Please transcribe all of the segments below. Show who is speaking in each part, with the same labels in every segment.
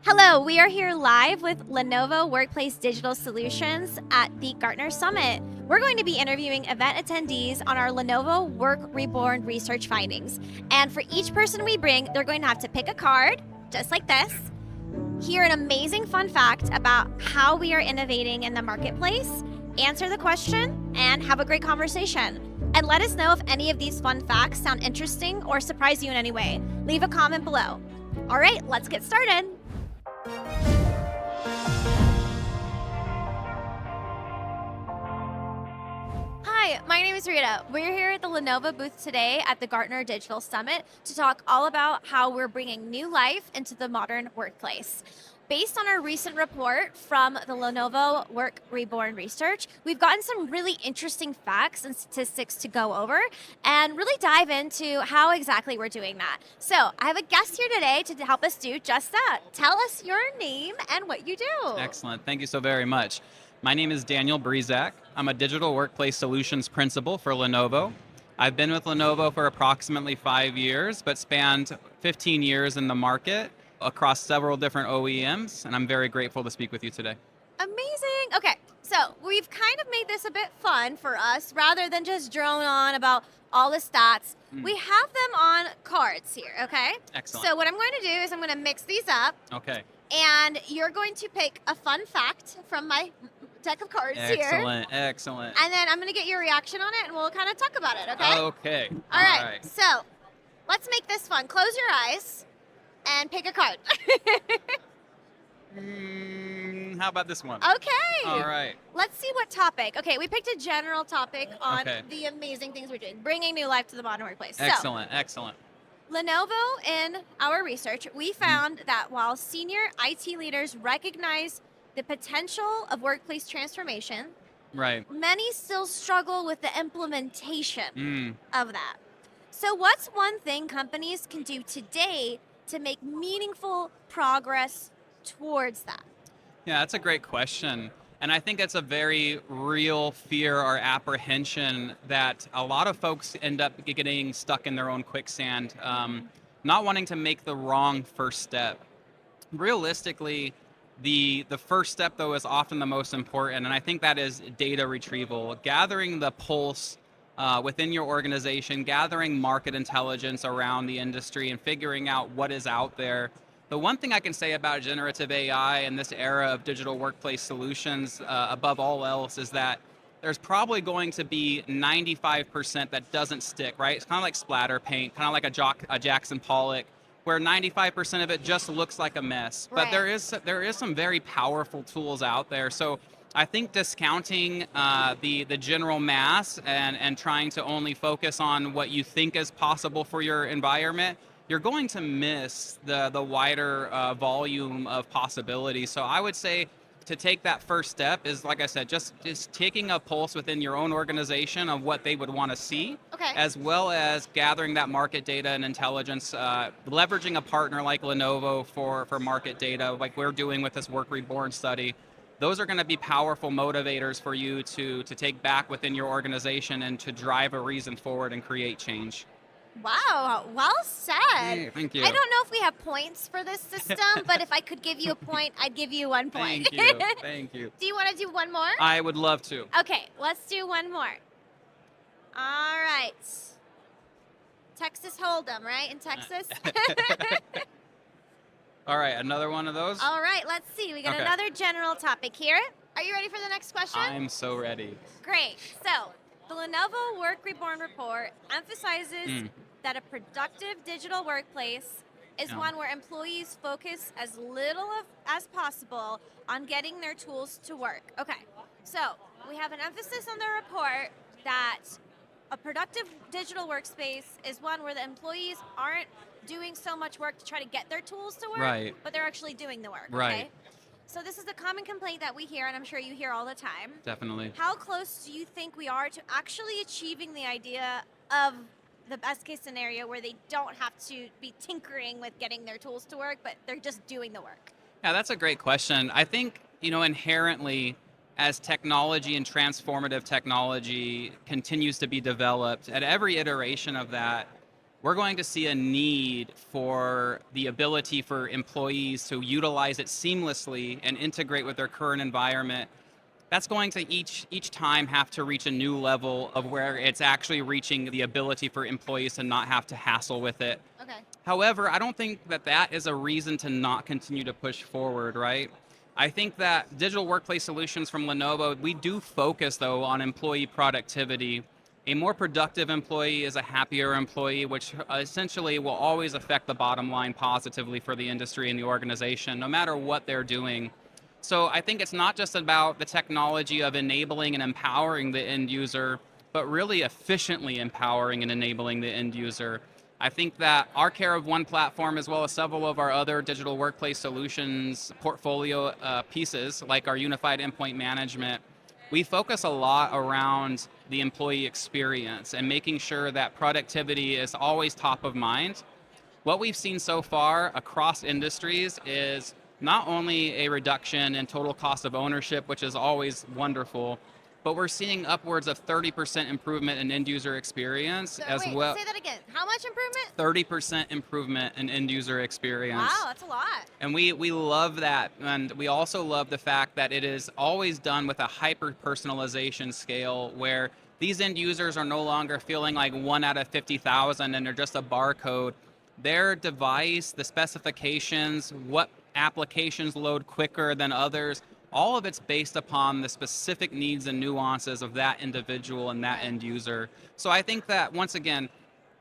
Speaker 1: Hello, we are here live with Lenovo Workplace Digital Solutions at the Gartner Summit. We're going to be interviewing event attendees on our Lenovo Work Reborn research findings. And for each person we bring, they're going to have to pick a card, just like this, hear an amazing fun fact about how we are innovating in the marketplace, answer the question, and have a great conversation. And let us know if any of these fun facts sound interesting or surprise you in any way. Leave a comment below. All right, let's get started. Hi, my name is Rita. We're here at the Lenovo booth today at the Gartner Digital Summit to talk all about how we're bringing new life into the modern workplace. Based on our recent report from the Lenovo Work Reborn research, we've gotten some really interesting facts and statistics to go over and really dive into how exactly we're doing that. So I have a guest here today to help us do just that. Tell us your name and what you do.
Speaker 2: Excellent. Thank you so very much. My name is Daniel Bresach. I'm a digital workplace solutions principal for Lenovo. I've been with Lenovo for approximately 5 years, but spanned 15 years in the market across several different OEMs, and I'm very grateful to speak with you today.
Speaker 1: Amazing. Okay, so we've kind of made this a bit fun for us rather than just drone on about all the stats. We have them on cards here, okay?
Speaker 2: Excellent.
Speaker 1: So what I'm going to do is I'm going to mix these up.
Speaker 2: Okay.
Speaker 1: And you're going to pick a fun fact from my deck of cards here.
Speaker 2: Excellent.
Speaker 1: And then I'm going to get your reaction on it and we'll kind of talk about it, okay?
Speaker 2: Okay.
Speaker 1: All right. So let's make this fun. Close your eyes and pick a card.
Speaker 2: How about this one?
Speaker 1: Okay.
Speaker 2: All right.
Speaker 1: Let's see what topic. Okay, we picked a general topic on
Speaker 2: Okay.
Speaker 1: the amazing things we're doing, bringing new life to the modern workplace.
Speaker 2: Excellent.
Speaker 1: So, Lenovo, in our research, we found that while senior IT leaders recognize the potential of workplace transformation,
Speaker 2: Right.
Speaker 1: many still struggle with the implementation
Speaker 2: Mm.
Speaker 1: of that. So what's one thing companies can do today to make meaningful progress towards that?
Speaker 2: Yeah, that's a great question. And I think it's a very real fear or apprehension that a lot of folks end up getting stuck in their own quicksand, not wanting to make the wrong first step. Realistically, the first step, though, is often the most important, and I think that is data retrieval, gathering the pulse within your organization, gathering market intelligence around the industry, and figuring out what is out there. The one thing I can say about generative AI in this era of digital workplace solutions, above all else, is that there's probably going to be 95% that doesn't stick, right? It's kind of like splatter paint, kind of like a Jackson Pollock, where 95% of it just looks like a mess.
Speaker 1: Right.
Speaker 2: But there is some very powerful tools out there. So I think discounting the general mass and trying to only focus on what you think is possible for your environment, you're going to miss the wider volume of possibilities. So I would say to take that first step is, like I said, just taking a pulse within your own organization of what they would want to see,
Speaker 1: Okay.
Speaker 2: as well as gathering that market data and intelligence, leveraging a partner like Lenovo for market data, like we're doing with this Work Reborn study. Those are going to be powerful motivators for you to take back within your organization and to drive a reason forward and create change.
Speaker 1: Wow, well said.
Speaker 2: Hey, thank you.
Speaker 1: I don't know if we have points for this system, but if I could give you a point, I'd give you 1 point.
Speaker 2: Thank you. Thank you.
Speaker 1: Do you want to do one more?
Speaker 2: I would love to.
Speaker 1: Okay, let's do one more. All right. Texas Hold'em, right? In Texas?
Speaker 2: All right, another one of those?
Speaker 1: All right, let's see. We got
Speaker 2: Okay.
Speaker 1: another general topic here. Are you ready for the next question?
Speaker 2: I'm so ready.
Speaker 1: Great. So, the Lenovo Work Reborn report emphasizes that a productive digital workplace is
Speaker 2: Yeah.
Speaker 1: one where employees focus as little as possible on getting their tools to work. Okay, so we have an emphasis on the report that a productive digital workspace is one where the employees aren't doing so much work to try to get their tools to work,
Speaker 2: Right.
Speaker 1: but they're actually doing the work.
Speaker 2: Right.
Speaker 1: Okay? So this is a common complaint that we hear, and I'm sure you hear all the time.
Speaker 2: Definitely.
Speaker 1: How close do you think we are to actually achieving the idea of the best case scenario where they don't have to be tinkering with getting their tools to work, but they're just doing the work?
Speaker 2: Yeah, that's a great question. I think, inherently, as technology and transformative technology continues to be developed, at every iteration of that, we're going to see a need for the ability for employees to utilize it seamlessly and integrate with their current environment. That's going to each time have to reach a new level of where it's actually reaching the ability for employees to not have to hassle with it.
Speaker 1: Okay.
Speaker 2: However, I don't think that that is a reason to not continue to push forward, right? I think that digital workplace solutions from Lenovo, we do focus though on employee productivity. A more productive employee is a happier employee, which essentially will always affect the bottom line positively for the industry and the organization, no matter what they're doing. So I think it's not just about the technology of enabling and empowering the end user, but really efficiently empowering and enabling the end user. I think that our Care of One platform, as well as several of our other digital workplace solutions portfolio pieces, like our unified endpoint management, we focus a lot around the employee experience and making sure that productivity is always top of mind. What we've seen so far across industries is not only a reduction in total cost of ownership, which is always wonderful, but we're seeing upwards of 30% improvement in end user experience
Speaker 1: So
Speaker 2: as
Speaker 1: wait,
Speaker 2: well.
Speaker 1: say that again. How much improvement?
Speaker 2: 30% improvement in end user experience.
Speaker 1: Wow, that's a lot.
Speaker 2: And we love that. And we also love the fact that it is always done with a hyper personalization scale where these end users are no longer feeling like 1 out of 50,000 and they're just a barcode. Their device, the specifications, what applications load quicker than others, all of it's based upon the specific needs and nuances of that individual and that end user. So I think that, once again,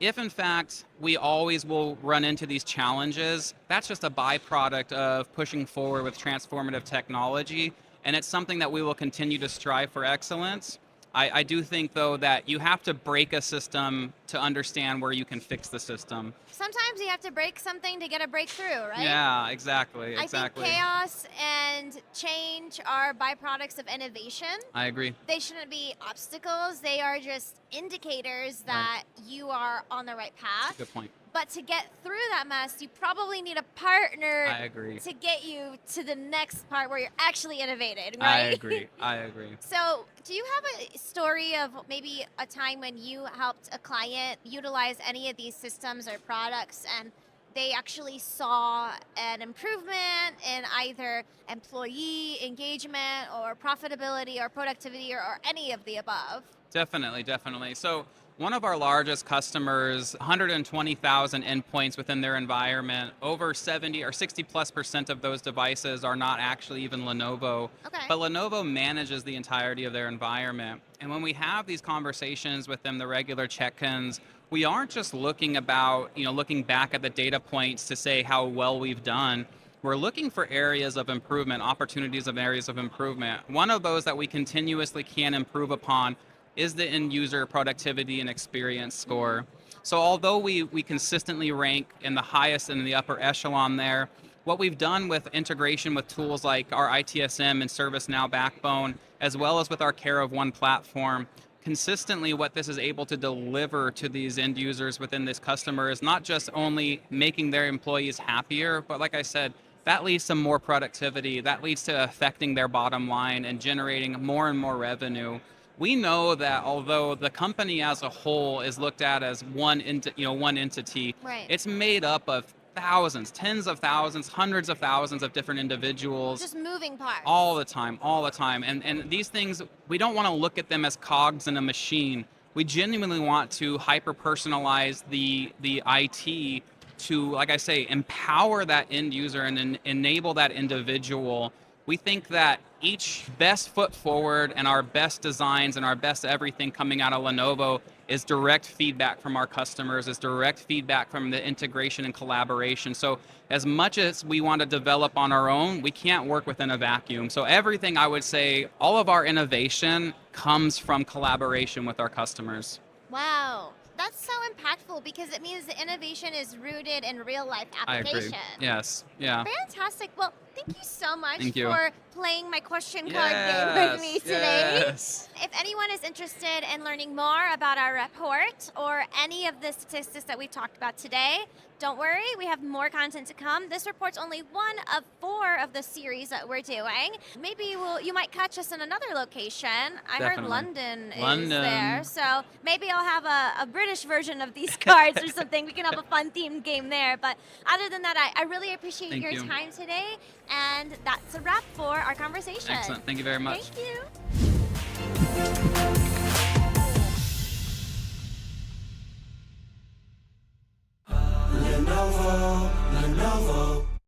Speaker 2: if in fact we always will run into these challenges, that's just a byproduct of pushing forward with transformative technology, and it's something that we will continue to strive for excellence. I do think, though, that you have to break a system to understand where you can fix the system.
Speaker 1: Sometimes you have to break something to get a breakthrough, right?
Speaker 2: Yeah, exactly,
Speaker 1: I think
Speaker 2: exactly.
Speaker 1: chaos and change are byproducts of innovation.
Speaker 2: I agree.
Speaker 1: They shouldn't be obstacles. They are just indicators that you are on the right path.
Speaker 2: Good point.
Speaker 1: But to get through that mess, you probably need a partner
Speaker 2: I agree.
Speaker 1: to get you to the next part where you're actually innovating,
Speaker 2: I
Speaker 1: right?
Speaker 2: agree. I agree.
Speaker 1: So, do you have a story of maybe a time when you helped a client utilize any of these systems or products and they actually saw an improvement in either employee engagement or profitability or productivity or any of the above?
Speaker 2: Definitely, definitely. So one of our largest customers, 120,000 endpoints within their environment, over 70 or 60+% of those devices are not actually even Lenovo.
Speaker 1: Okay.
Speaker 2: But Lenovo manages the entirety of their environment. And when we have these conversations with them, the regular check-ins, we aren't just looking back at the data points to say how well we've done. We're looking for areas of improvement, opportunities of areas of improvement. One of those that we continuously can improve upon is the end user productivity and experience score. So although we consistently rank in the highest and in the upper echelon there, what we've done with integration with tools like our ITSM and ServiceNow backbone, as well as with our Care of One platform, consistently what this is able to deliver to these end users within this customer is not just only making their employees happier, but like I said, that leads to more productivity, that leads to affecting their bottom line and generating more and more revenue. We know that although the company as a whole is looked at as one entity,
Speaker 1: Right.
Speaker 2: it's made up of thousands, tens of thousands, hundreds of thousands of different individuals
Speaker 1: Just moving parts.
Speaker 2: all the time, all the time. And these things, we don't want to look at them as cogs in a machine. We genuinely want to hyper personalize the IT to, like I say, empower that end user and enable that individual. We think that each best foot forward and our best designs and our best everything coming out of Lenovo is direct feedback from our customers, is direct feedback from the integration and collaboration. So as much as we want to develop on our own, we can't work within a vacuum. So everything, I would say, all of our innovation comes from collaboration with our customers.
Speaker 1: Wow. That's so impactful because it means the innovation is rooted in real life
Speaker 2: I
Speaker 1: application.
Speaker 2: agree. Yes. Yeah.
Speaker 1: Fantastic. Well, thank you so much
Speaker 2: Thank you.
Speaker 1: for playing my question card game with me today.
Speaker 2: Yes.
Speaker 1: If anyone is interested in learning more about our report or any of the statistics that we talked about today, don't worry, we have more content to come. This report's only one of 4 of the series that we're doing. Maybe you might catch us in another location. I heard
Speaker 2: Definitely.
Speaker 1: London is
Speaker 2: London.
Speaker 1: there, so maybe I'll have a British version of these cards or something. We can have a fun themed game there. But other than that, I really appreciate
Speaker 2: Thank
Speaker 1: your
Speaker 2: you.
Speaker 1: time today, and that's a wrap for our conversation.
Speaker 2: Excellent. Thank you very much.
Speaker 1: Thank you.
Speaker 3: Lenovo.